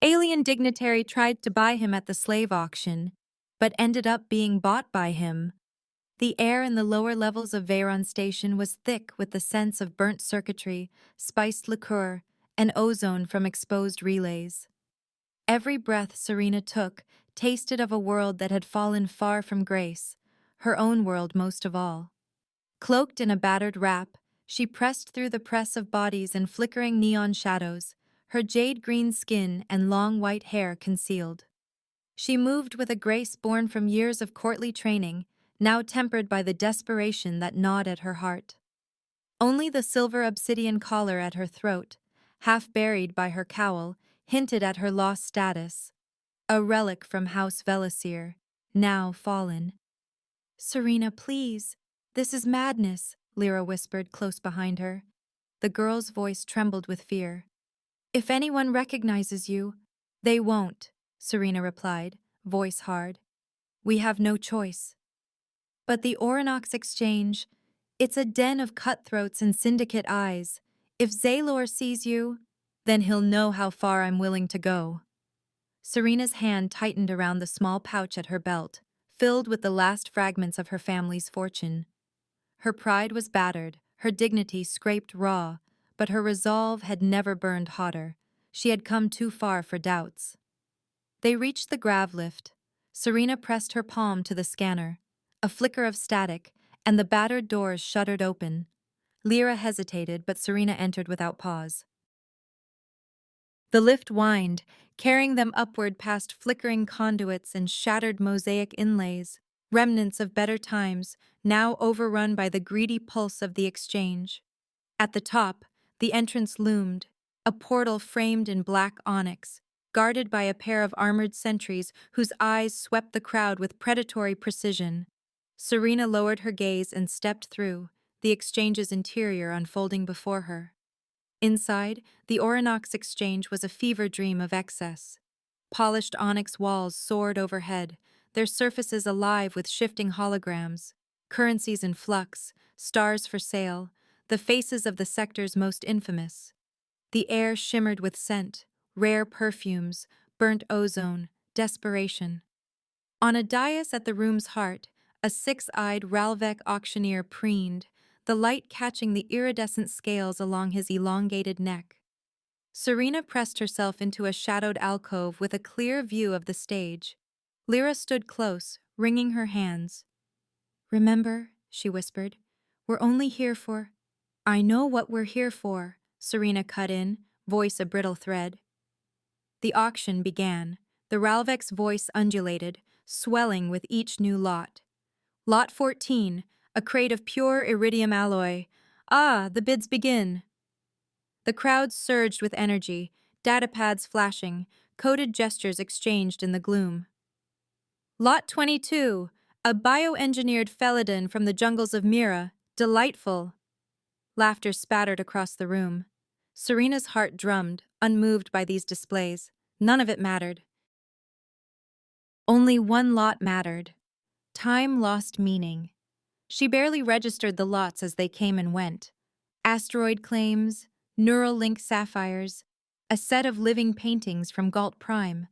Alien Dignitary tried to buy him at the slave auction, but ended up being bought by him. The air in the lower levels of Veyron Station was thick with the scents of burnt circuitry, spiced liqueur, and ozone from exposed relays. Every breath Serena took tasted of a world that had fallen far from grace, her own world most of all. Cloaked in a battered wrap, she pressed through the press of bodies and flickering neon shadows, her jade-green skin and long white hair concealed. She moved with a grace born from years of courtly training, now tempered by the desperation that gnawed at her heart. Only the silver obsidian collar at her throat, half buried by her cowl, hinted at her lost status, a relic from House Velasir, now fallen. "Serena, please. This is madness," Lyra whispered close behind her. The girl's voice trembled with fear. "If anyone recognizes you—" "They won't," Serena replied, voice hard. "We have no choice." "But the Orinox Exchange, it's a den of cutthroats and syndicate eyes. If Zaylor sees you, then he'll know how far I'm willing to go." Serena's hand tightened around the small pouch at her belt, filled with the last fragments of her family's fortune. Her pride was battered, her dignity scraped raw, but her resolve had never burned hotter. She had come too far for doubts. They reached the grav lift. Serena pressed her palm to the scanner. A flicker of static, and the battered doors shuddered open. Lyra hesitated, but Serena entered without pause. The lift whined, carrying them upward past flickering conduits and shattered mosaic inlays, remnants of better times, now overrun by the greedy pulse of the exchange. At the top, the entrance loomed, a portal framed in black onyx, guarded by a pair of armored sentries whose eyes swept the crowd with predatory precision. Serena lowered her gaze and stepped through, the exchange's interior unfolding before her. Inside, the Orinox Exchange was a fever dream of excess. Polished onyx walls soared overhead, their surfaces alive with shifting holograms, currencies in flux, stars for sale, the faces of the sector's most infamous. The air shimmered with scent, rare perfumes, burnt ozone, desperation. On a dais at the room's heart, a six-eyed Ralvec auctioneer preened, the light catching the iridescent scales along his elongated neck. Serena pressed herself into a shadowed alcove with a clear view of the stage. Lyra stood close, wringing her hands. "Remember," she whispered, "we're only here for—" "I know what we're here for," Serena cut in, voice a brittle thread. The auction began. The Ralvec's voice undulated, swelling with each new lot. "Lot 14, a crate of pure iridium alloy. Ah, the bids begin." The crowd surged with energy, datapads flashing, coded gestures exchanged in the gloom. "Lot 22, a bioengineered felidin from the jungles of Mira. Delightful." Laughter spattered across the room. Serena's heart drummed, unmoved by these displays. None of it mattered. Only one lot mattered. Time lost meaning. She barely registered the lots as they came and went. Asteroid claims, neural link sapphires, a set of living paintings from Galt Prime.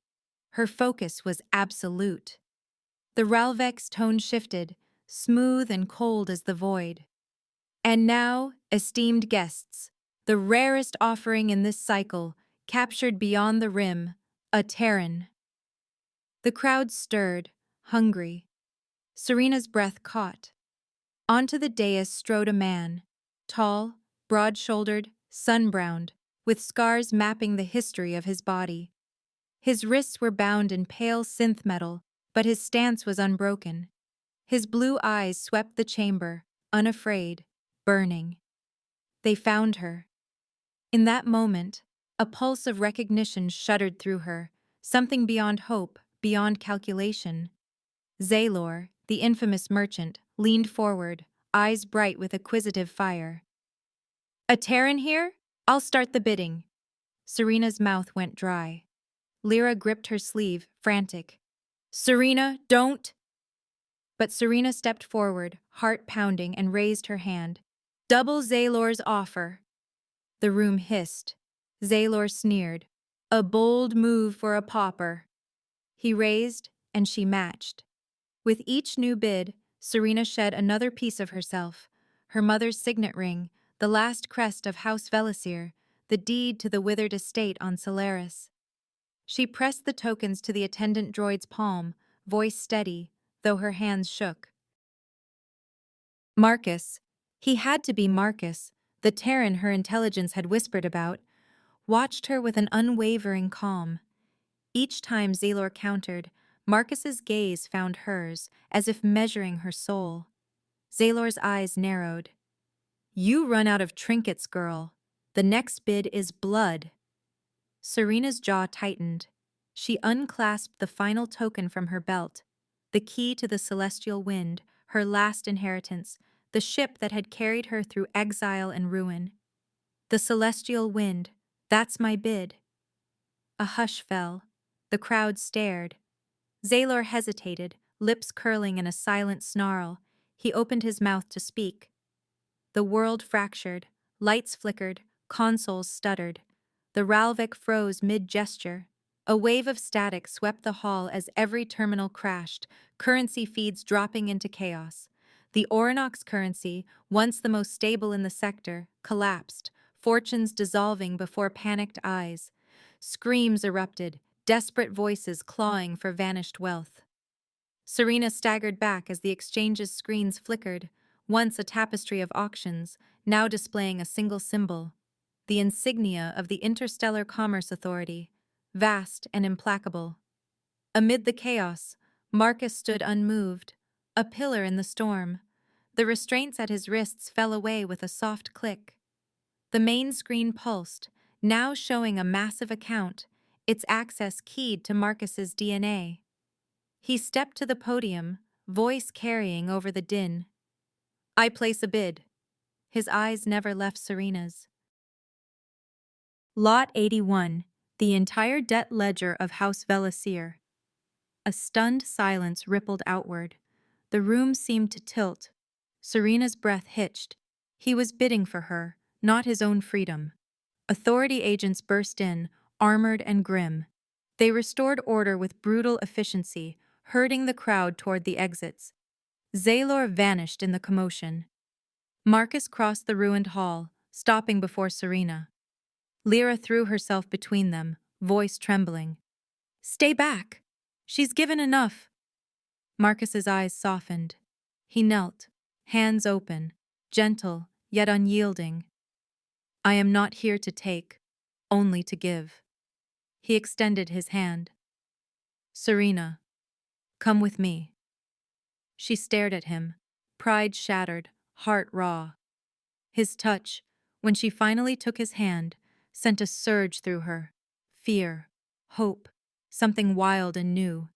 Her focus was absolute. The Ralvec's tone shifted, smooth and cold as the void. "And now, esteemed guests, the rarest offering in this cycle, captured beyond the rim, a Terran." The crowd stirred, hungry. Serena's breath caught. Onto the dais strode a man, tall, broad-shouldered, sun-browned, with scars mapping the history of his body. His wrists were bound in pale synth metal, but his stance was unbroken. His blue eyes swept the chamber, unafraid, burning. They found her. In that moment, a pulse of recognition shuddered through her, something beyond hope, beyond calculation. Zaylor, the infamous merchant, leaned forward, eyes bright with acquisitive fire. "A Terran here? I'll start the bidding." Serena's mouth went dry. Lyra gripped her sleeve, frantic. "Serena, don't!" But Serena stepped forward, heart pounding, and raised her hand. "Double Zaylor's offer." The room hissed. Zaylor sneered. A bold move for a pauper. He raised, and she matched. With each new bid, Serena shed another piece of herself, her mother's signet ring, the last crest of House Velisir, the deed to the withered estate on Solaris. She pressed the tokens to the attendant droid's palm, voice steady, though her hands shook. Marcus, he had to be Marcus, the Terran her intelligence had whispered about, watched her with an unwavering calm. Each time Zalor countered, Marcus's gaze found hers, as if measuring her soul. Zalor's eyes narrowed. You run out of trinkets, girl. The next bid is blood. Serena's jaw tightened. She unclasped the final token from her belt, the key to the celestial wind, her last inheritance, the ship that had carried her through exile and ruin. The celestial wind, that's my bid. A hush fell. The crowd stared. Zalor hesitated, lips curling in a silent snarl. He opened his mouth to speak. The world fractured, lights flickered, consoles stuttered. The Ralvik froze mid-gesture. A wave of static swept the hall as every terminal crashed, currency feeds dropping into chaos. The Orinox currency, once the most stable in the sector, collapsed, fortunes dissolving before panicked eyes. Screams erupted, desperate voices clawing for vanished wealth. Serena staggered back as the exchange's screens flickered, once a tapestry of auctions, now displaying a single symbol, the insignia of the Interstellar Commerce Authority, vast and implacable. Amid the chaos, Marcus stood unmoved, a pillar in the storm. The restraints at his wrists fell away with a soft click. The main screen pulsed, now showing a massive account, its access keyed to Marcus's DNA. He stepped to the podium, voice carrying over the din. I place a bid. His eyes never left Serena's. Lot 81, the entire debt ledger of House Velisir. A stunned silence rippled outward. The room seemed to tilt. Serena's breath hitched. He was bidding for her, not his own freedom. Authority agents burst in, armored and grim. They restored order with brutal efficiency, herding the crowd toward the exits. Zalor vanished in the commotion. Marcus crossed the ruined hall, stopping before Serena. Lyra threw herself between them, voice trembling. Stay back! She's given enough! Marcus's eyes softened. He knelt, hands open, gentle yet unyielding. I am not here to take, only to give. He extended his hand. Serena, come with me. She stared at him, pride shattered, heart raw. His touch, when she finally took his hand, sent a surge through her. Fear, hope, something wild and new.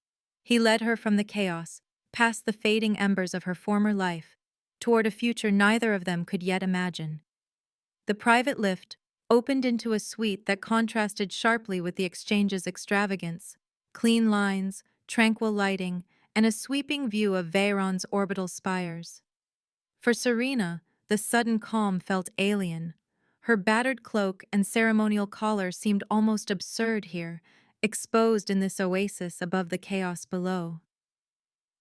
He led her from the chaos, past the fading embers of her former life, toward a future neither of them could yet imagine. The private lift opened into a suite that contrasted sharply with the exchange's extravagance. Clean lines, tranquil lighting, and a sweeping view of Veyron's orbital spires. For Serena, the sudden calm felt alien. Her battered cloak and ceremonial collar seemed almost absurd here, exposed in this oasis above the chaos below.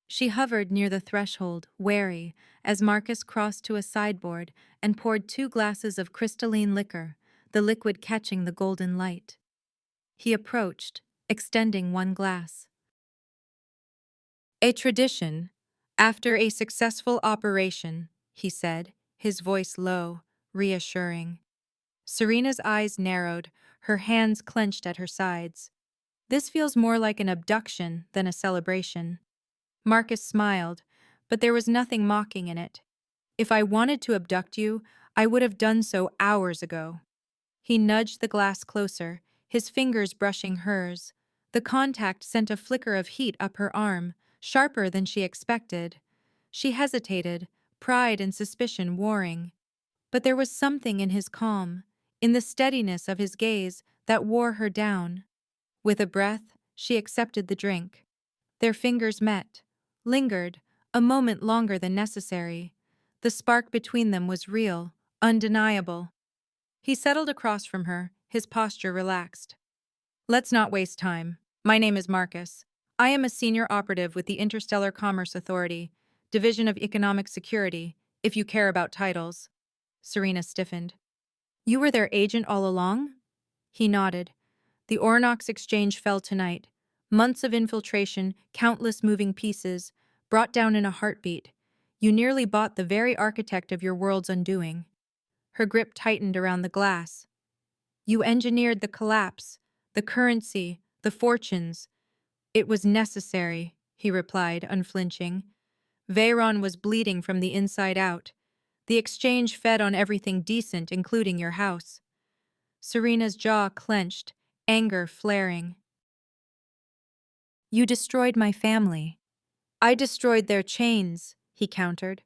She hovered near the threshold, wary, as Marcus crossed to a sideboard and poured 2 glasses of crystalline liquor, the liquid catching the golden light. He approached, extending 1 glass. A tradition, after a successful operation, he said, his voice low, reassuring. Serena's eyes narrowed, her hands clenched at her sides. This feels more like an abduction than a celebration. Marcus smiled, but there was nothing mocking in it. If I wanted to abduct you, I would have done so hours ago. He nudged the glass closer, his fingers brushing hers. The contact sent a flicker of heat up her arm, sharper than she expected. She hesitated, pride and suspicion warring. But there was something in his calm, in the steadiness of his gaze, that wore her down. With a breath, she accepted the drink. Their fingers met, lingered, a moment longer than necessary. The spark between them was real, undeniable. He settled across from her, his posture relaxed. Let's not waste time. My name is Marcus. I am a senior operative with the Interstellar Commerce Authority, Division of Economic Security, if you care about titles. Serena stiffened. You were their agent all along? He nodded. The Ornox exchange fell tonight. Months of infiltration, countless moving pieces, brought down in a heartbeat. You nearly bought the very architect of your world's undoing. Her grip tightened around the glass. You engineered the collapse, the currency, the fortunes. It was necessary, he replied, unflinching. Veyron was bleeding from the inside out. The exchange fed on everything decent, including your house. Serena's jaw clenched, anger flaring. You destroyed my family. I destroyed their chains, he countered.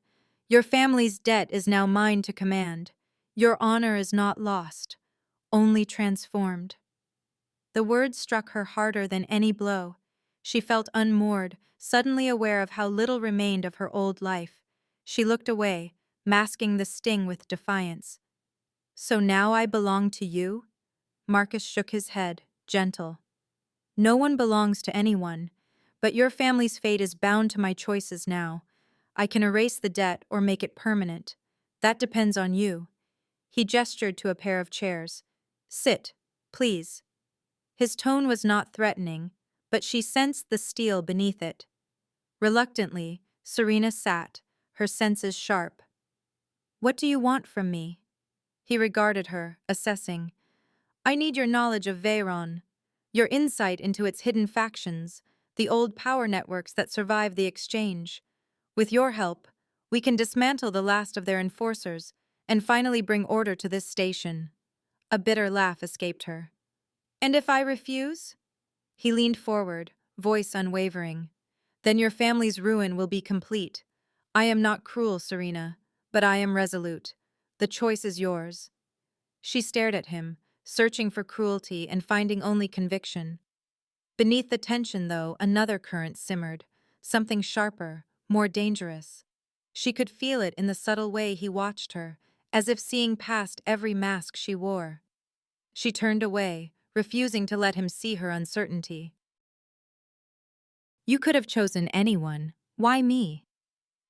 Your family's debt is now mine to command. Your honor is not lost, only transformed. The words struck her harder than any blow. She felt unmoored, suddenly aware of how little remained of her old life. She looked away, masking the sting with defiance. So now I belong to you? Marcus shook his head, gentle. No one belongs to anyone, but your family's fate is bound to my choices now. I can erase the debt or make it permanent. That depends on you. He gestured to a pair of chairs. Sit, please. His tone was not threatening, but she sensed the steel beneath it. Reluctantly, Serena sat, her senses sharp. What do you want from me? He regarded her, assessing. I need your knowledge of Veyron, your insight into its hidden factions, the old power networks that survive the exchange. With your help, we can dismantle the last of their enforcers and finally bring order to this station. A bitter laugh escaped her. And if I refuse? He leaned forward, voice unwavering. Then your family's ruin will be complete. I am not cruel, Serena, but I am resolute. The choice is yours. She stared at him, searching for cruelty and finding only conviction. Beneath the tension, though, another current simmered, something sharper, more dangerous. She could feel it in the subtle way he watched her, as if seeing past every mask she wore. She turned away, refusing to let him see her uncertainty. You could have chosen anyone. Why me?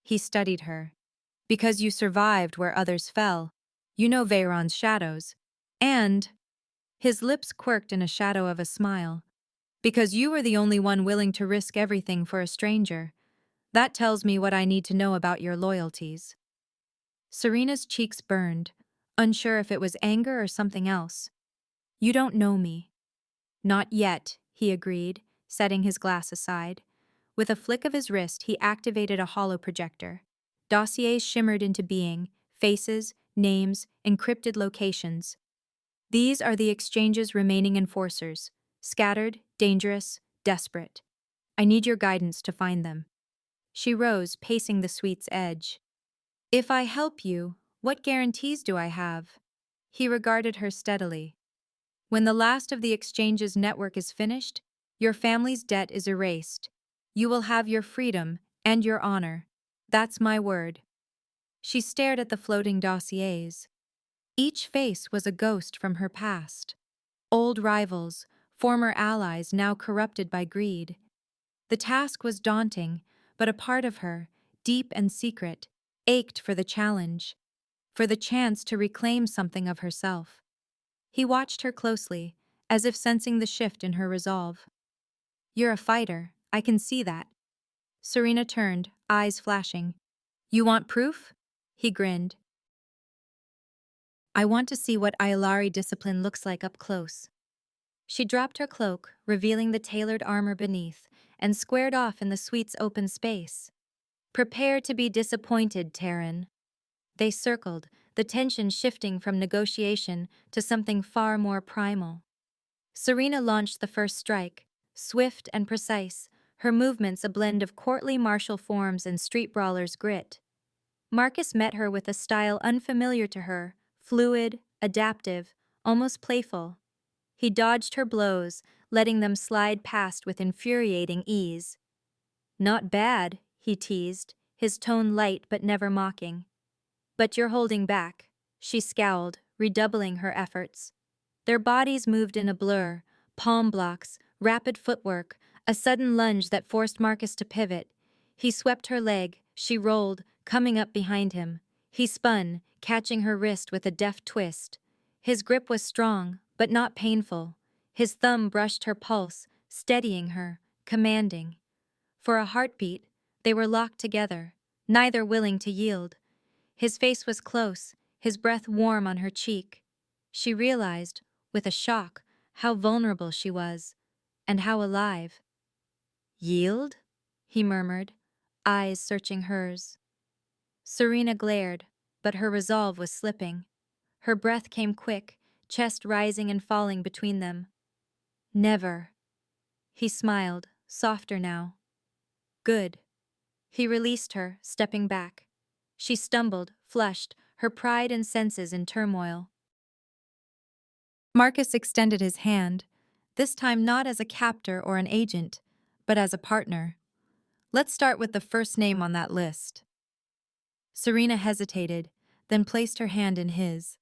He studied her. Because you survived where others fell. You know Veyron's shadows. And his lips quirked in a shadow of a smile. Because you were the only one willing to risk everything for a stranger. That tells me what I need to know about your loyalties. Serena's cheeks burned, unsure if it was anger or something else. You don't know me. Not yet, he agreed, setting his glass aside. With a flick of his wrist, he activated a holo projector. Dossiers shimmered into being, faces, names, encrypted locations. These are the exchange's remaining enforcers, scattered, dangerous, desperate. I need your guidance to find them. She rose, pacing the suite's edge. If I help you, what guarantees do I have? He regarded her steadily. When the last of the exchange's network is finished, your family's debt is erased. You will have your freedom and your honor. That's my word. She stared at the floating dossiers. Each face was a ghost from her past. Old rivals, former allies now corrupted by greed. The task was daunting, but a part of her, deep and secret, ached for the challenge, for the chance to reclaim something of herself. He watched her closely, as if sensing the shift in her resolve. You're a fighter, I can see that. Serena turned, eyes flashing. You want proof? He grinned. I want to see what Aylari discipline looks like up close. She dropped her cloak, revealing the tailored armor beneath, and squared off in the suite's open space. Prepare to be disappointed, Terran. They circled, the tension shifting from negotiation to something far more primal. Serena launched the first strike, swift and precise, her movements a blend of courtly martial forms and street brawler's grit. Marcus met her with a style unfamiliar to her, fluid, adaptive, almost playful. He dodged her blows, letting them slide past with infuriating ease. Not bad, he teased, his tone light but never mocking. But you're holding back, she scowled, redoubling her efforts. Their bodies moved in a blur, Palm blocks, rapid footwork, a sudden lunge that forced Marcus to pivot. He swept her leg, she rolled, coming up behind him. He spun, catching her wrist with a deft twist. His grip was strong, but not painful. His thumb brushed her pulse, steadying her, commanding. For a heartbeat, they were locked together, neither willing to yield. His face was close, his breath warm on her cheek. She realized, with a shock, how vulnerable she was, and how alive. "Yield?" he murmured, eyes searching hers. Serena glared, but her resolve was slipping. Her breath came quick, chest rising and falling between them. "Never." He smiled, softer now. "Good." He released her, stepping back. She stumbled, flushed, her pride and senses in turmoil. Marcus extended his hand, this time not as a captor or an agent, but as a partner. "Let's start with the first name on that list." Serena hesitated, then placed her hand in his.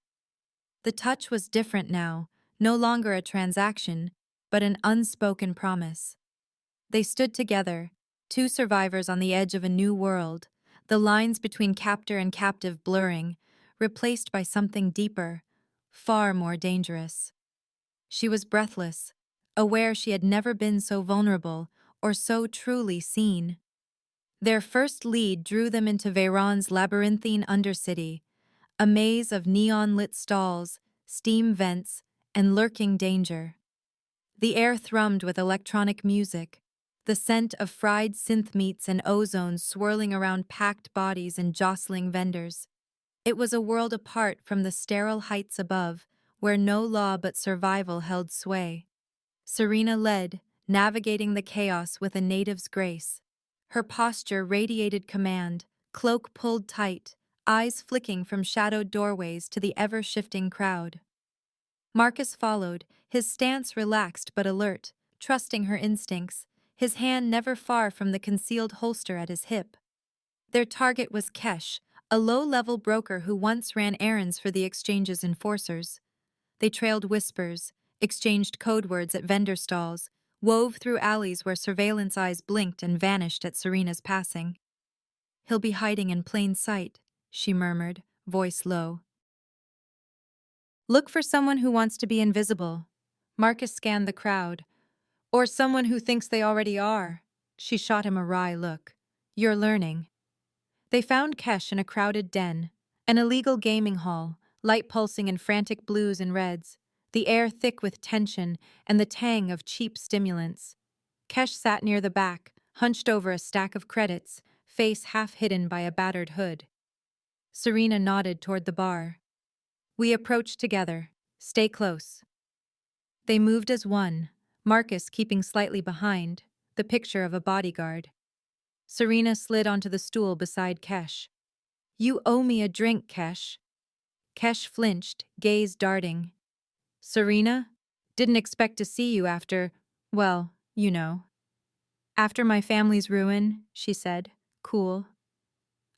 The touch was different now, no longer a transaction, but an unspoken promise. They stood together, two survivors on the edge of a new world, the lines between captor and captive blurring, replaced by something deeper, far more dangerous. She was breathless, aware she had never been so vulnerable or so truly seen. Their first lead drew them into Veyron's labyrinthine undercity, a maze of neon-lit stalls, steam vents, and lurking danger. The air thrummed with electronic music, the scent of fried synth meats and ozone swirling around packed bodies and jostling vendors. It was a world apart from the sterile heights above, where no law but survival held sway. Serena led, navigating the chaos with a native's grace. Her posture radiated command, cloak pulled tight, eyes flicking from shadowed doorways to the ever-shifting crowd. Marcus followed, his stance relaxed but alert, trusting her instincts, his hand never far from the concealed holster at his hip. Their target was Kesh, a low-level broker who once ran errands for the exchange's enforcers. They trailed whispers, exchanged code words at vendor stalls, wove through alleys where surveillance eyes blinked and vanished at Serena's passing. "He'll be hiding in plain sight," she murmured, voice low. "Look for someone who wants to be invisible." Marcus scanned the crowd. "Or someone who thinks they already are." She shot him a wry look. "You're learning." They found Kesh in a crowded den, an illegal gaming hall, light pulsing in frantic blues and reds, the air thick with tension and the tang of cheap stimulants. Kesh sat near the back, hunched over a stack of credits, face half hidden by a battered hood. Serena nodded toward the bar. "We approached together. Stay close." They moved as one, Marcus keeping slightly behind, the picture of a bodyguard. Serena slid onto the stool beside Kesh. "You owe me a drink, Kesh." Kesh flinched, gaze darting. "Serena? Didn't expect to see you after, well, you know." "After my family's ruin," she said, cool.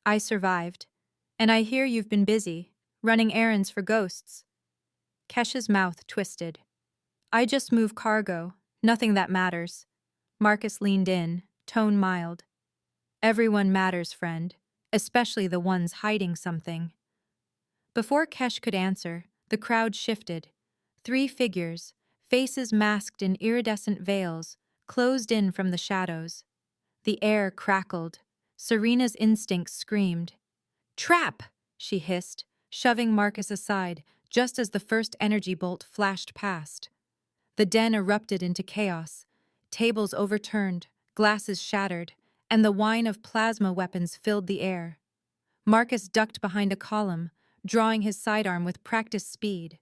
"I survived. And I hear you've been busy, running errands for ghosts." Kesh's mouth twisted. "I just move cargo, nothing that matters." Marcus leaned in, tone mild. "Everyone matters, friend, especially the ones hiding something." Before Kesh could answer, the crowd shifted. Three figures, faces masked in iridescent veils, closed in from the shadows. The air crackled. Serena's instinct screamed. "Trap!" she hissed, shoving Marcus aside just as the first energy bolt flashed past. The den erupted into chaos. Tables overturned, glasses shattered, and the whine of plasma weapons filled the air. Marcus ducked behind a column, drawing his sidearm with practiced speed.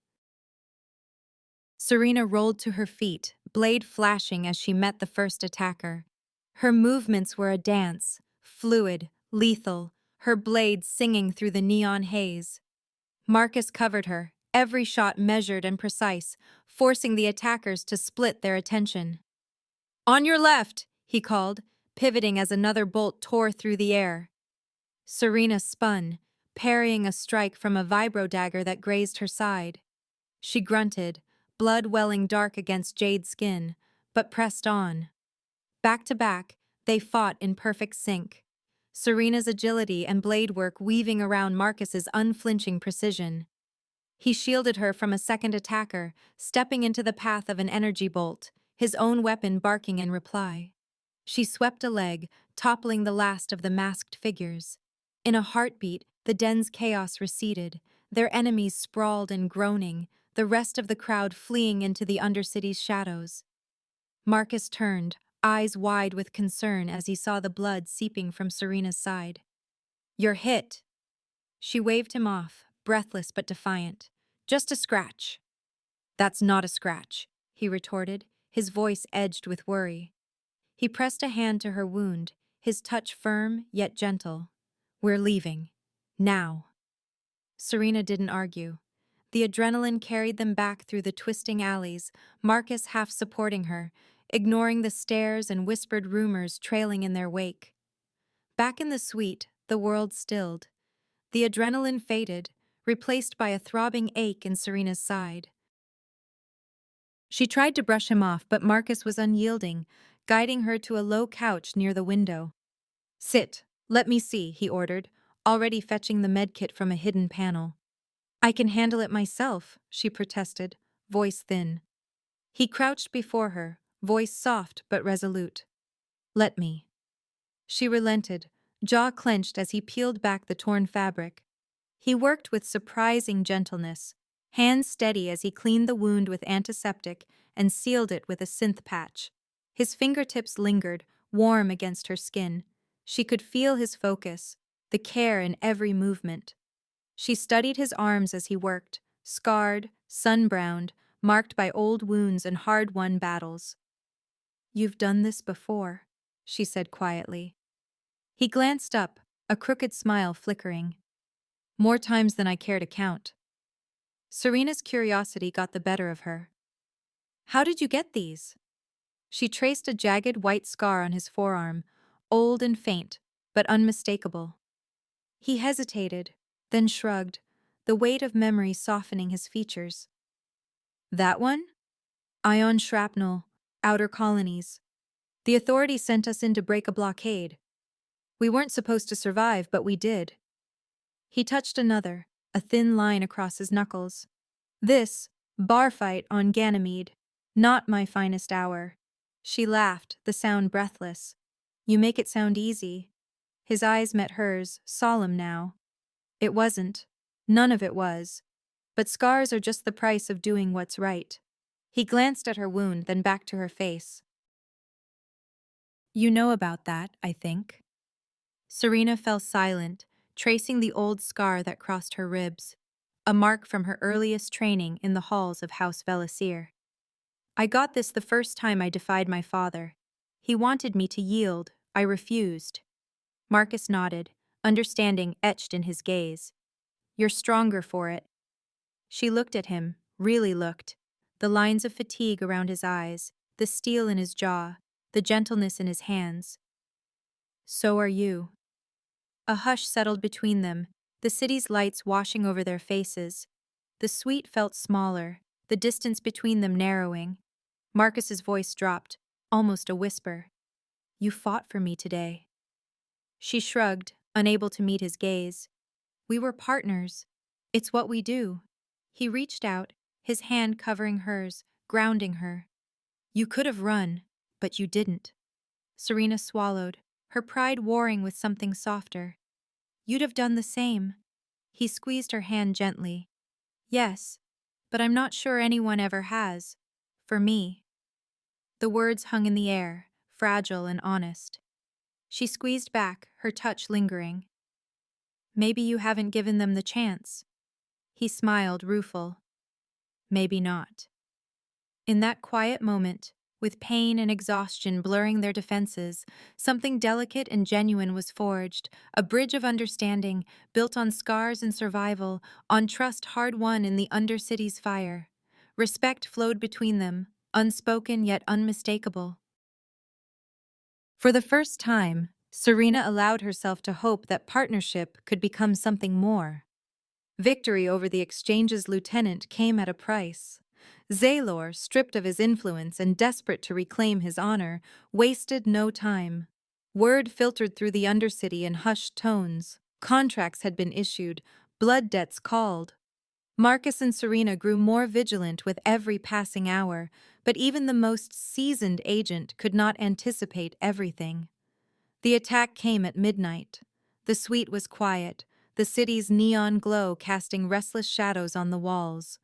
Serena rolled to her feet, blade flashing as she met the first attacker. Her movements were a dance, fluid, lethal, her blade singing through the neon haze. Marcus covered her, every shot measured and precise, forcing the attackers to split their attention. "On your left!" he called, pivoting as another bolt tore through the air. Serena spun, parrying a strike from a vibro dagger that grazed her side. She grunted, blood welling dark against Jade's skin, but pressed on. Back to back, they fought in perfect sync. Serena's agility and blade work weaving around Marcus's unflinching precision. He shielded her from a second attacker, stepping into the path of an energy bolt, his own weapon barking in reply. She swept a leg, toppling the last of the masked figures. In a heartbeat, the den's chaos receded, their enemies sprawled and groaning, the rest of the crowd fleeing into the Undercity's shadows. Marcus turned, eyes wide with concern as he saw the blood seeping from Serena's side. "You're hit." She waved him off, breathless but defiant. "Just a scratch." "That's not a scratch," he retorted, his voice edged with worry. He pressed a hand to her wound, his touch firm yet gentle. "We're leaving. Now." Serena didn't argue. The adrenaline carried them back through the twisting alleys, Marcus half supporting her, ignoring the stares and whispered rumors trailing in their wake. Back in the suite, the world stilled. The adrenaline faded, replaced by a throbbing ache in Serena's side. She tried to brush him off, but Marcus was unyielding, guiding her to a low couch near the window. "Sit, let me see," he ordered, already fetching the medkit from a hidden panel. "I can handle it myself," she protested, voice thin. He crouched before her, voice soft but resolute. "Let me." She relented, jaw clenched as he peeled back the torn fabric. He worked with surprising gentleness, hands steady as he cleaned the wound with antiseptic and sealed it with a synth patch. His fingertips lingered, warm against her skin. She could feel his focus, the care in every movement. She studied his arms as he worked, scarred, sun-browned, marked by old wounds and hard-won battles. "You've done this before," she said quietly. He glanced up, a crooked smile flickering. "More times than I care to count." Serena's curiosity got the better of her. "How did you get these?" She traced a jagged white scar on his forearm, old and faint, but unmistakable. He hesitated, then shrugged, the weight of memory softening his features. "That one? Ion shrapnel, outer colonies. The authorities sent us in to break a blockade. We weren't supposed to survive, but we did." He touched another, a thin line across his knuckles. "This, bar fight on Ganymede. Not my finest hour." She laughed, the sound breathless. "You make it sound easy." His eyes met hers, solemn now. "It wasn't. None of it was. But scars are just the price of doing what's right." He glanced at her wound, then back to her face. "You know about that, I think." Serena fell silent, tracing the old scar that crossed her ribs, a mark from her earliest training in the halls of House Velisir. "I got this the first time I defied my father. He wanted me to yield. I refused." Marcus nodded, understanding etched in his gaze. "You're stronger for it." She looked at him, really looked. The lines of fatigue around his eyes, the steel in his jaw, the gentleness in his hands. "So are you." A hush settled between them, the city's lights washing over their faces. The suite felt smaller, the distance between them narrowing. Marcus's voice dropped, almost a whisper. "You fought for me today." She shrugged, unable to meet his gaze. "We were partners. It's what we do." He reached out, his hand covering hers, grounding her. "You could have run, but you didn't." Serena swallowed, her pride warring with something softer. "You'd have done the same." He squeezed her hand gently. "Yes, but I'm not sure anyone ever has. For me." The words hung in the air, fragile and honest. She squeezed back, her touch lingering. "Maybe you haven't given them the chance." He smiled, rueful. "Maybe not." In that quiet moment, with pain and exhaustion blurring their defenses, something delicate and genuine was forged, a bridge of understanding, built on scars and survival, on trust hard-won in the Undercity's fire. Respect flowed between them, unspoken yet unmistakable. For the first time, Serena allowed herself to hope that partnership could become something more. Victory over the Exchange's lieutenant came at a price. Zaylor, stripped of his influence and desperate to reclaim his honor, wasted no time. Word filtered through the Undercity in hushed tones. Contracts had been issued, blood debts called. Marcus and Serena grew more vigilant with every passing hour, but even the most seasoned agent could not anticipate everything. The attack came at midnight. The suite was quiet, the city's neon glow casting restless shadows on the walls.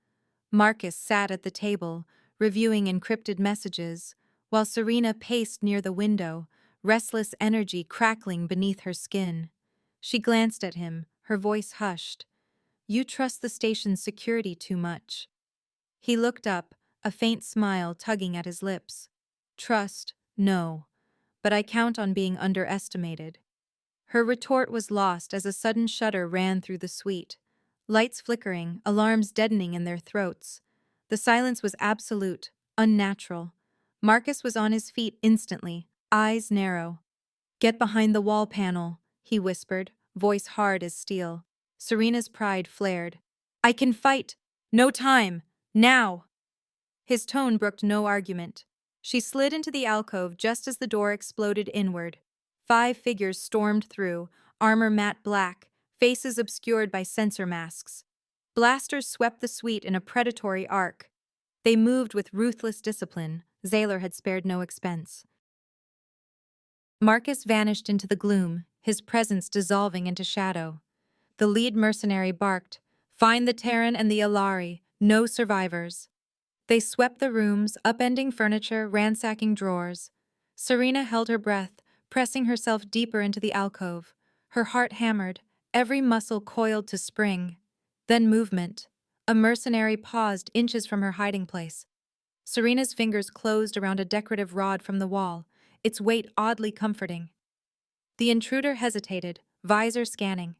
Marcus sat at the table, reviewing encrypted messages, while Serena paced near the window, restless energy crackling beneath her skin. She glanced at him, her voice hushed. "You trust the station's security too much." He looked up, a faint smile tugging at his lips. "Trust, no, but I count on being underestimated." Her retort was lost as a sudden shudder ran through the suite. Lights flickering, alarms deadening in their throats. The silence was absolute, unnatural. Marcus was on his feet instantly, eyes narrow. "Get behind the wall panel," he whispered, voice hard as steel. Serena's pride flared. "I can fight! No time! Now!" His tone brooked no argument. She slid into the alcove just as the door exploded inward. 5 figures stormed through, armor matte black, faces obscured by sensor masks. Blasters swept the suite in a predatory arc. They moved with ruthless discipline. Zaylor had spared no expense. Marcus vanished into the gloom, his presence dissolving into shadow. The lead mercenary barked, "Find the Terran and the Alari, no survivors." They swept the rooms, upending furniture, ransacking drawers. Serena held her breath, pressing herself deeper into the alcove. Her heart hammered, every muscle coiled to spring. Then movement. A mercenary paused inches from her hiding place. Serena's fingers closed around a decorative rod from the wall, its weight oddly comforting. The intruder hesitated, visor scanning.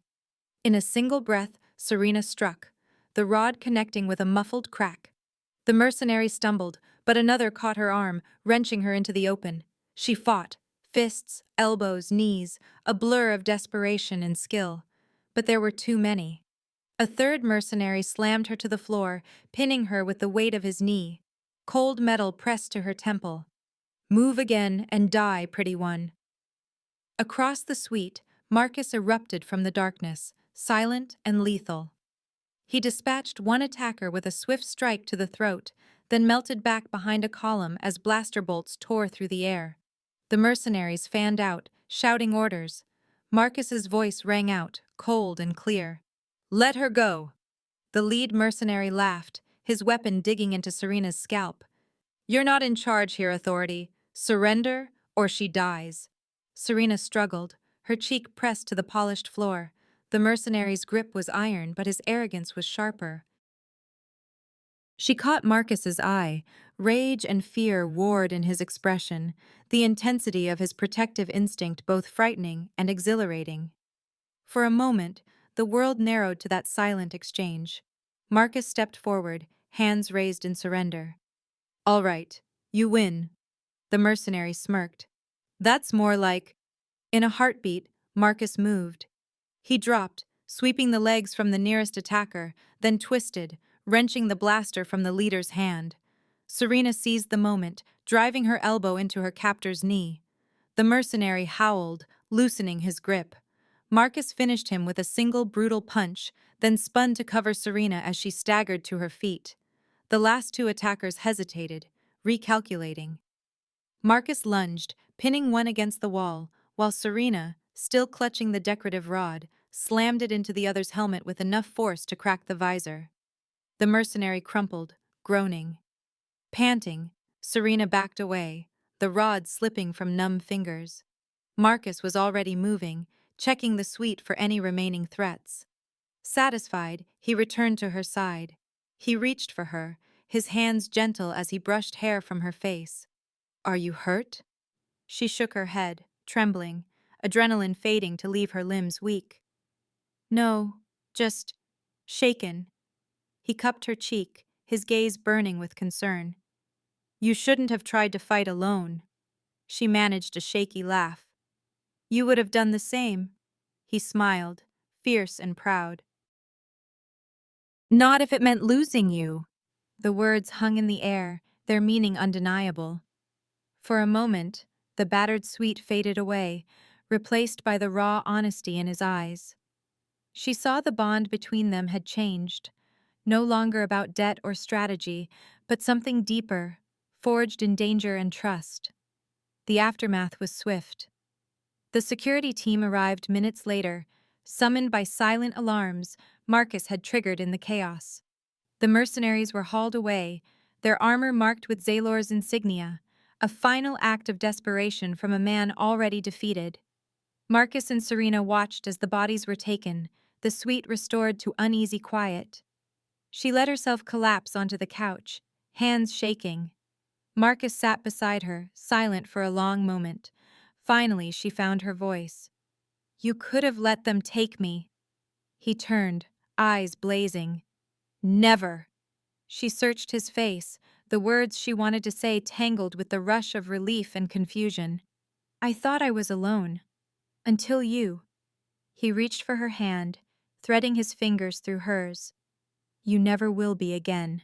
In a single breath, Serena struck, the rod connecting with a muffled crack. The mercenary stumbled, but another caught her arm, wrenching her into the open. She fought, fists, elbows, knees, a blur of desperation and skill. But there were too many. A third mercenary slammed her to the floor, pinning her with the weight of his knee. Cold metal pressed to her temple. "Move again and die, pretty one." Across the suite, Marcus erupted from the darkness, silent and lethal. He dispatched one attacker with a swift strike to the throat, then melted back behind a column as blaster bolts tore through the air. The mercenaries fanned out, shouting orders. Marcus's voice rang out, cold and clear. "Let her go." The lead mercenary laughed, his weapon digging into Serena's scalp. "You're not in charge here, Authority. Surrender, or she dies." Serena struggled, her cheek pressed to the polished floor. The mercenary's grip was iron, but his arrogance was sharper. She caught Marcus's eye. Rage and fear warred in his expression, the intensity of his protective instinct both frightening and exhilarating. For a moment, the world narrowed to that silent exchange. Marcus stepped forward, hands raised in surrender. "All right, you win." The mercenary smirked. "That's more like—" In a heartbeat, Marcus moved. He dropped, sweeping the legs from the nearest attacker, then twisted, wrenching the blaster from the leader's hand. Serena seized the moment, driving her elbow into her captor's knee. The mercenary howled, loosening his grip. Marcus finished him with a single brutal punch, then spun to cover Serena as she staggered to her feet. The last 2 attackers hesitated, recalculating. Marcus lunged, pinning one against the wall, while Serena, still clutching the decorative rod, slammed it into the other's helmet with enough force to crack the visor. The mercenary crumpled, groaning. Panting, Serena backed away, the rod slipping from numb fingers. Marcus was already moving, checking the suite for any remaining threats. Satisfied, he returned to her side. He reached for her, his hands gentle as he brushed hair from her face. "Are you hurt?" She shook her head, trembling, adrenaline fading to leave her limbs weak. "No, just shaken." He cupped her cheek, his gaze burning with concern. "You shouldn't have tried to fight alone." She managed a shaky laugh. "You would have done the same." He smiled, fierce and proud. "Not if it meant losing you." The words hung in the air, their meaning undeniable. For a moment, the battered sweet faded away, replaced by the raw honesty in his eyes. She saw the bond between them had changed, no longer about debt or strategy, but something deeper, forged in danger and trust. The aftermath was swift. The security team arrived minutes later, summoned by silent alarms Marcus had triggered in the chaos. The mercenaries were hauled away, their armor marked with Zaylor's insignia, a final act of desperation from a man already defeated. Marcus and Serena watched as the bodies were taken, the suite restored to uneasy quiet. She let herself collapse onto the couch, hands shaking. Marcus sat beside her, silent for a long moment. Finally, she found her voice. "You could have let them take me." He turned, eyes blazing. "Never." She searched his face, the words she wanted to say tangled with the rush of relief and confusion. "I thought I was alone. Until you." He reached for her hand, threading his fingers through hers. "You never will be again."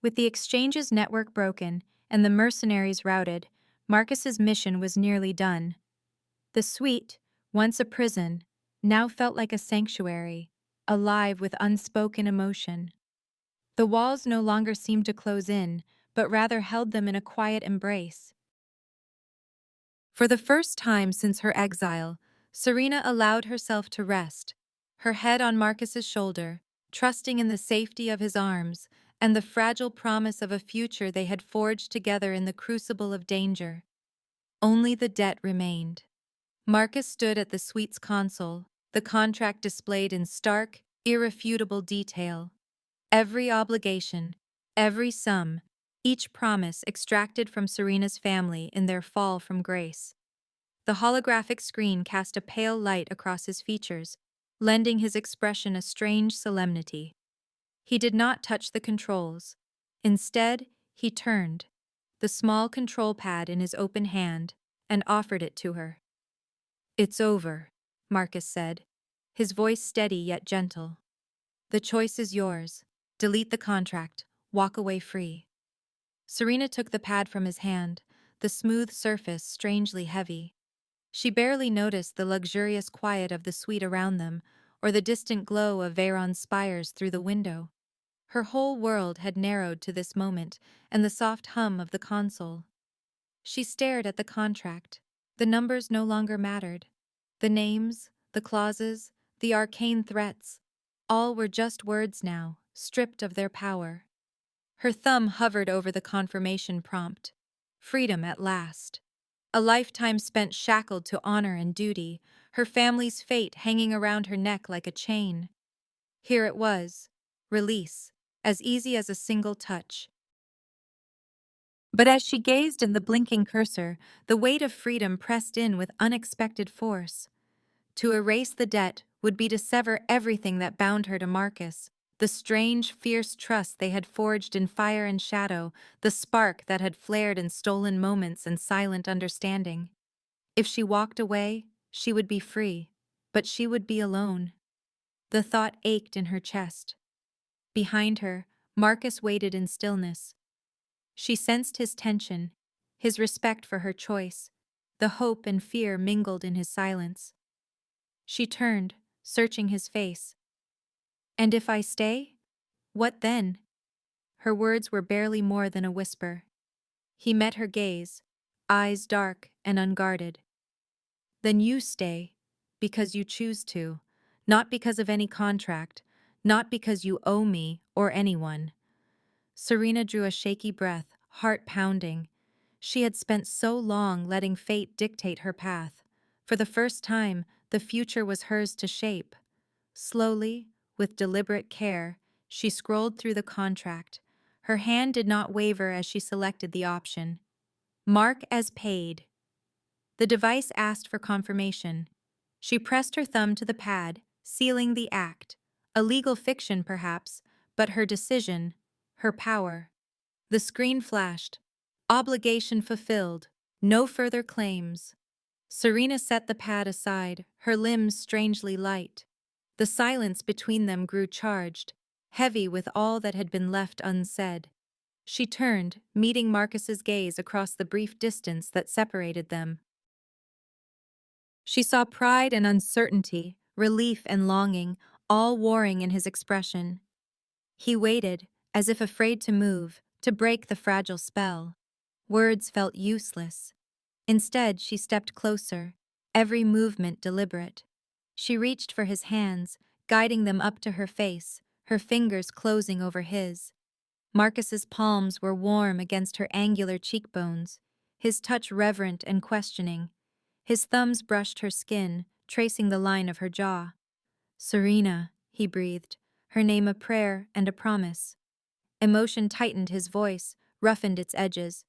With the exchange's network broken and the mercenaries routed, Marcus's mission was nearly done. The suite, once a prison, now felt like a sanctuary, alive with unspoken emotion. The walls no longer seemed to close in, but rather held them in a quiet embrace. For the first time since her exile, Serena allowed herself to rest, her head on Marcus's shoulder, trusting in the safety of his arms and the fragile promise of a future they had forged together in the crucible of danger. Only the debt remained. Marcus stood at the suite's console, the contract displayed in stark, irrefutable detail. Every obligation, every sum, each promise extracted from Serena's family in their fall from grace. The holographic screen cast a pale light across his features, lending his expression a strange solemnity. He did not touch the controls. Instead, he turned, the small control pad in his open hand, and offered it to her. "It's over," Marcus said, his voice steady yet gentle. "The choice is yours. Delete the contract, walk away free." Serena took the pad from his hand, the smooth surface strangely heavy. She barely noticed the luxurious quiet of the suite around them, or the distant glow of Veyron's spires through the window. Her whole world had narrowed to this moment and the soft hum of the console. She stared at the contract. The numbers no longer mattered. The names, the clauses, the arcane threats, all were just words now, stripped of their power. Her thumb hovered over the confirmation prompt. Freedom at last. A lifetime spent shackled to honor and duty, her family's fate hanging around her neck like a chain. Here it was. Release, as easy as a single touch. But as she gazed in the blinking cursor, the weight of freedom pressed in with unexpected force. To erase the debt would be to sever everything that bound her to Marcus, the strange, fierce trust they had forged in fire and shadow, the spark that had flared in stolen moments and silent understanding. If she walked away, she would be free, but she would be alone. The thought ached in her chest. Behind her, Marcus waited in stillness. She sensed his tension, his respect for her choice, the hope and fear mingled in his silence. She turned, searching his face. "And if I stay? What then?" Her words were barely more than a whisper. He met her gaze, eyes dark and unguarded. "Then you stay, because you choose to, not because of any contract, not because you owe me or anyone." Serena drew a shaky breath, heart pounding. She had spent so long letting fate dictate her path. For the first time, the future was hers to shape. Slowly, with deliberate care, she scrolled through the contract. Her hand did not waver as she selected the option. Mark as paid. The device asked for confirmation. She pressed her thumb to the pad, sealing the act. A legal fiction, perhaps, but her decision, her power. The screen flashed. Obligation fulfilled. No further claims. Serena set the pad aside, her limbs strangely light. The silence between them grew charged, heavy with all that had been left unsaid. She turned, meeting Marcus's gaze across the brief distance that separated them. She saw pride and uncertainty, relief and longing, all warring in his expression. He waited, as if afraid to move, to break the fragile spell. Words felt useless. Instead, she stepped closer, every movement deliberate. She reached for his hands, guiding them up to her face, her fingers closing over his. Marcus's palms were warm against her angular cheekbones, his touch reverent and questioning. His thumbs brushed her skin, tracing the line of her jaw. "Serena," he breathed, her name a prayer and a promise. Emotion tightened his voice, roughened its edges.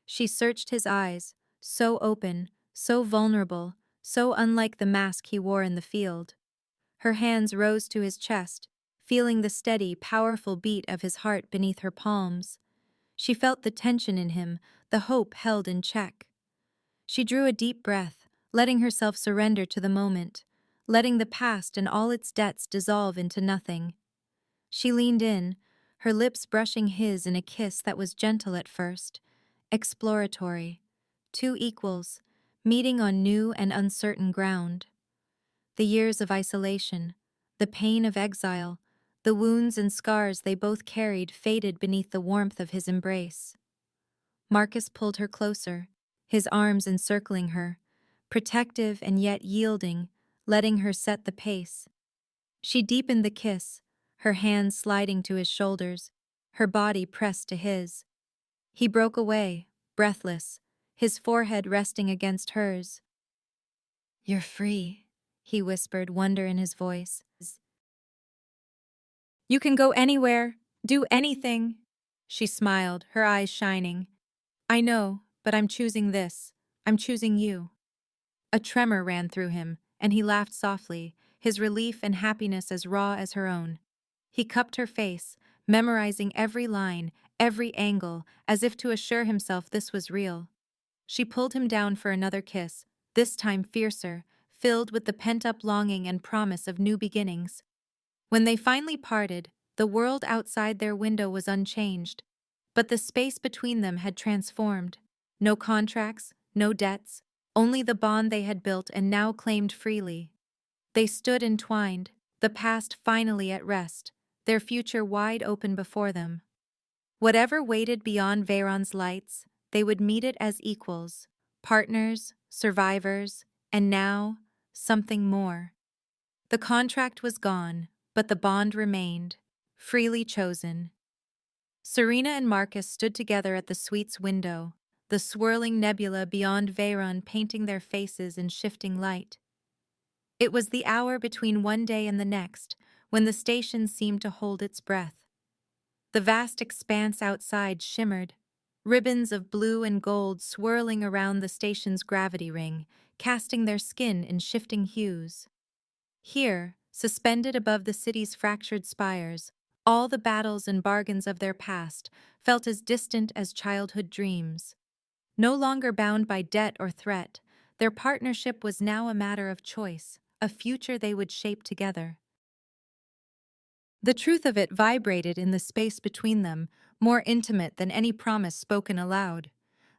She searched his eyes, so open, so vulnerable, so unlike the mask he wore in the field. Her hands rose to his chest, feeling the steady, powerful beat of his heart beneath her palms. She felt the tension in him, the hope held in check. She drew a deep breath, letting herself surrender to the moment, letting the past and all its debts dissolve into nothing. She leaned in, her lips brushing his in a kiss that was gentle at first, exploratory. Two equals, meeting on new and uncertain ground. The years of isolation, the pain of exile, the wounds and scars they both carried faded beneath the warmth of his embrace. Marcus pulled her closer, his arms encircling her, protective and yet yielding, letting her set the pace. She deepened the kiss, her hands sliding to his shoulders, her body pressed to his. He broke away, breathless, his forehead resting against hers. "You're free," he whispered, wonder in his voice. "You can go anywhere, do anything." She smiled, her eyes shining. "I know, but I'm choosing this. I'm choosing you." A tremor ran through him, and he laughed softly, his relief and happiness as raw as her own. He cupped her face, memorizing every line, every angle, as if to assure himself this was real. She pulled him down for another kiss, this time fiercer, filled with the pent-up longing and promise of new beginnings. When they finally parted, the world outside their window was unchanged, but the space between them had transformed. No contracts, no debts, only the bond they had built and now claimed freely. They stood entwined, the past finally at rest, their future wide open before them. Whatever waited beyond Veyron's lights, they would meet it as equals, partners, survivors, and now, something more. The contract was gone, but the bond remained, freely chosen. Serena and Marcus stood together at the suite's window, the swirling nebula beyond Veyron painting their faces in shifting light. It was the hour between one day and the next, when the station seemed to hold its breath. The vast expanse outside shimmered, ribbons of blue and gold swirling around the station's gravity ring, casting their skin in shifting hues. Here, suspended above the city's fractured spires, all the battles and bargains of their past felt as distant as childhood dreams. No longer bound by debt or threat, their partnership was now a matter of choice, a future they would shape together. The truth of it vibrated in the space between them, more intimate than any promise spoken aloud.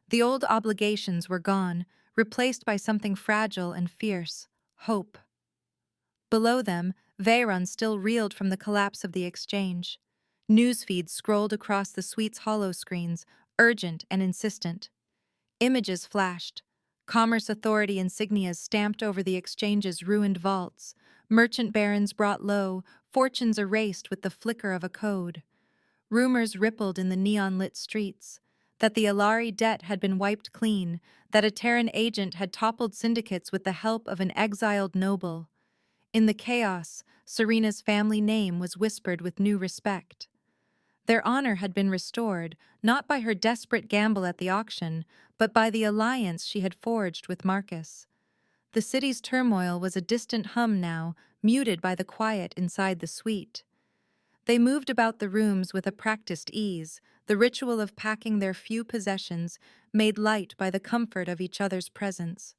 The old obligations were gone, replaced by something fragile and fierce, hope. Below them, Veyron still reeled from the collapse of the exchange. Newsfeeds scrolled across the suite's hollow screens, urgent and insistent. Images flashed. Commerce Authority insignias stamped over the exchange's ruined vaults. Merchant barons brought low, fortunes erased with the flicker of a code. Rumors rippled in the neon-lit streets. That the Alari debt had been wiped clean, that a Terran agent had toppled syndicates with the help of an exiled noble. In the chaos, Serena's family name was whispered with new respect. Their honor had been restored, not by her desperate gamble at the auction, but by the alliance she had forged with Marcus. The city's turmoil was a distant hum now, muted by the quiet inside the suite. They moved about the rooms with a practiced ease, the ritual of packing their few possessions made light by the comfort of each other's presence.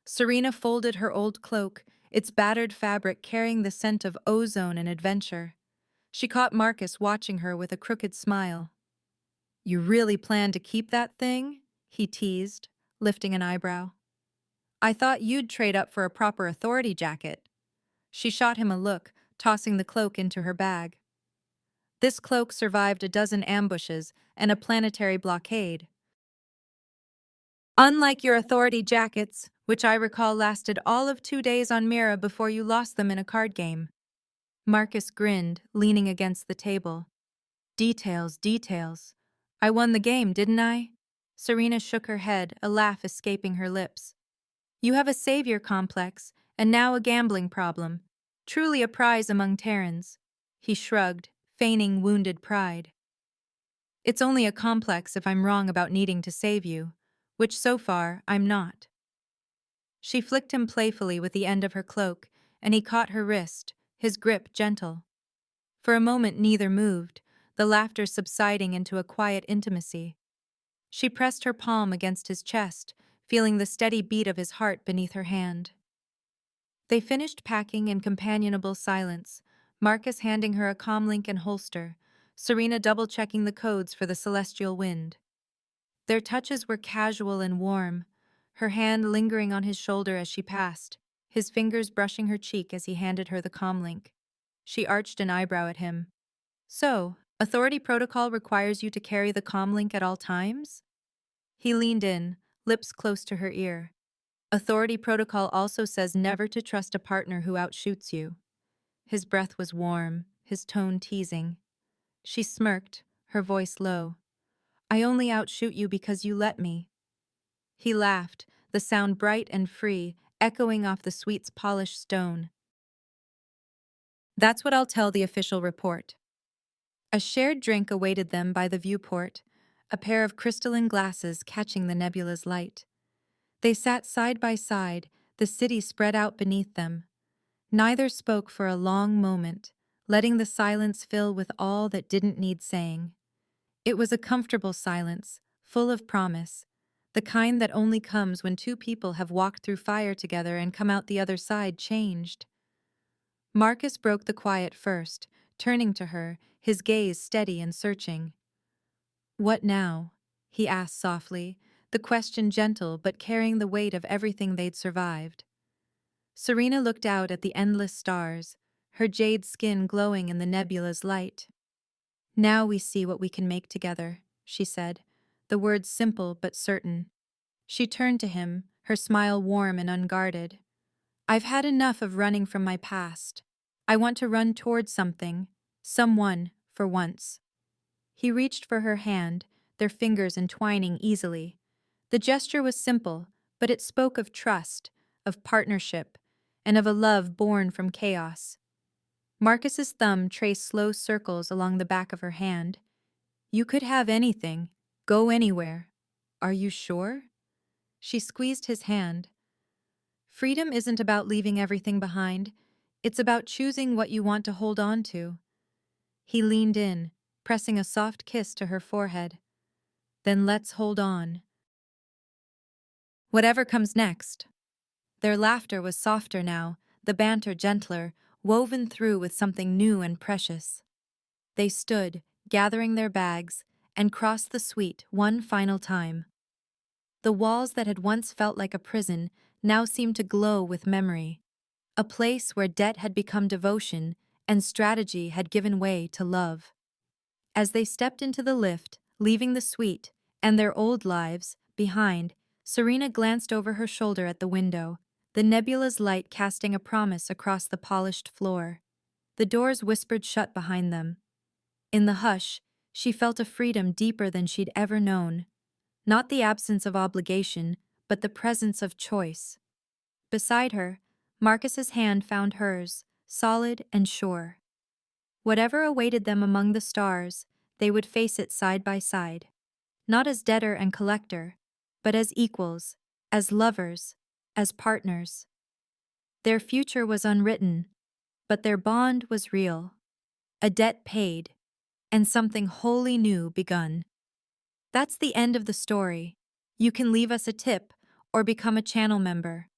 Serena folded her old cloak, its battered fabric carrying the scent of ozone and adventure. She caught Marcus watching her with a crooked smile. "You really plan to keep that thing?" he teased, lifting an eyebrow. "I thought you'd trade up for a proper authority jacket." She shot him a look, tossing the cloak into her bag. This cloak survived a dozen ambushes and a planetary blockade. Unlike your authority jackets, which I recall lasted all of 2 days on Mira before you lost them in a card game. Marcus grinned, leaning against the table. Details, details. I won the game, didn't I? Serena shook her head, a laugh escaping her lips. You have a savior complex, and now a gambling problem. Truly a prize among Terrans. He shrugged, feigning wounded pride. It's only a complex if I'm wrong about needing to save you, which so far I'm not. She flicked him playfully with the end of her cloak, and he caught her wrist, his grip gentle. For a moment neither moved, the laughter subsiding into a quiet intimacy. She pressed her palm against his chest, feeling the steady beat of his heart beneath her hand. They finished packing in companionable silence, Marcus handing her a comlink and holster, Serena double-checking the codes for the celestial wind. Their touches were casual and warm, her hand lingering on his shoulder as she passed, his fingers brushing her cheek as he handed her the comlink. She arched an eyebrow at him. So, authority protocol requires you to carry the comlink at all times? He leaned in, lips close to her ear. Authority protocol also says never to trust a partner who outshoots you. His breath was warm, his tone teasing. She smirked, her voice low. I only outshoot you because you let me. He laughed, the sound bright and free, echoing off the suite's polished stone. That's what I'll tell the official report. A shared drink awaited them by the viewport, a pair of crystalline glasses catching the nebula's light. They sat side by side, the city spread out beneath them. Neither spoke for a long moment, letting the silence fill with all that didn't need saying. It was a comfortable silence, full of promise, the kind that only comes when two people have walked through fire together and come out the other side changed. Marcus broke the quiet first, turning to her, his gaze steady and searching. What now? He asked softly, the question gentle but carrying the weight of everything they'd survived. Serena looked out at the endless stars, her jade skin glowing in the nebula's light. Now we see what we can make together, she said, the words simple but certain. She turned to him, her smile warm and unguarded. I've had enough of running from my past. I want to run toward something, someone, for once. He reached for her hand, their fingers entwining easily. The gesture was simple, but it spoke of trust, of partnership, and of a love born from chaos. Marcus's thumb traced slow circles along the back of her hand. You could have anything, go anywhere. Are you sure? She squeezed his hand. Freedom isn't about leaving everything behind. It's about choosing what you want to hold on to. He leaned in, pressing a soft kiss to her forehead. Then let's hold on. Whatever comes next. Their laughter was softer now, the banter gentler, woven through with something new and precious. They stood, gathering their bags, and crossed the suite one final time. The walls that had once felt like a prison now seemed to glow with memory, a place where debt had become devotion and strategy had given way to love. As they stepped into the lift, leaving the suite and their old lives behind, Serena glanced over her shoulder at the window, the nebula's light casting a promise across the polished floor. The doors whispered shut behind them. In the hush, she felt a freedom deeper than she'd ever known. Not the absence of obligation, but the presence of choice. Beside her, Marcus's hand found hers, solid and sure. Whatever awaited them among the stars, they would face it side by side. Not as debtor and collector, but as equals, as lovers, as partners. Their future was unwritten, but their bond was real. A debt paid, and something wholly new begun. That's the end of the story. You can leave us a tip or become a channel member.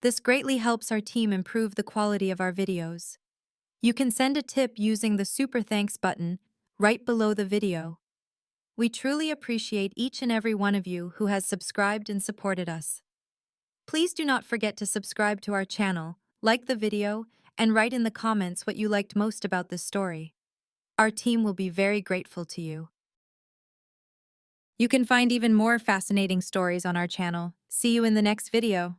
This greatly helps our team improve the quality of our videos. You can send a tip using the Super Thanks button right below the video. We truly appreciate each and every one of you who has subscribed and supported us. Please do not forget to subscribe to our channel, like the video, and write in the comments what you liked most about this story. Our team will be very grateful to you. You can find even more fascinating stories on our channel. See you in the next video.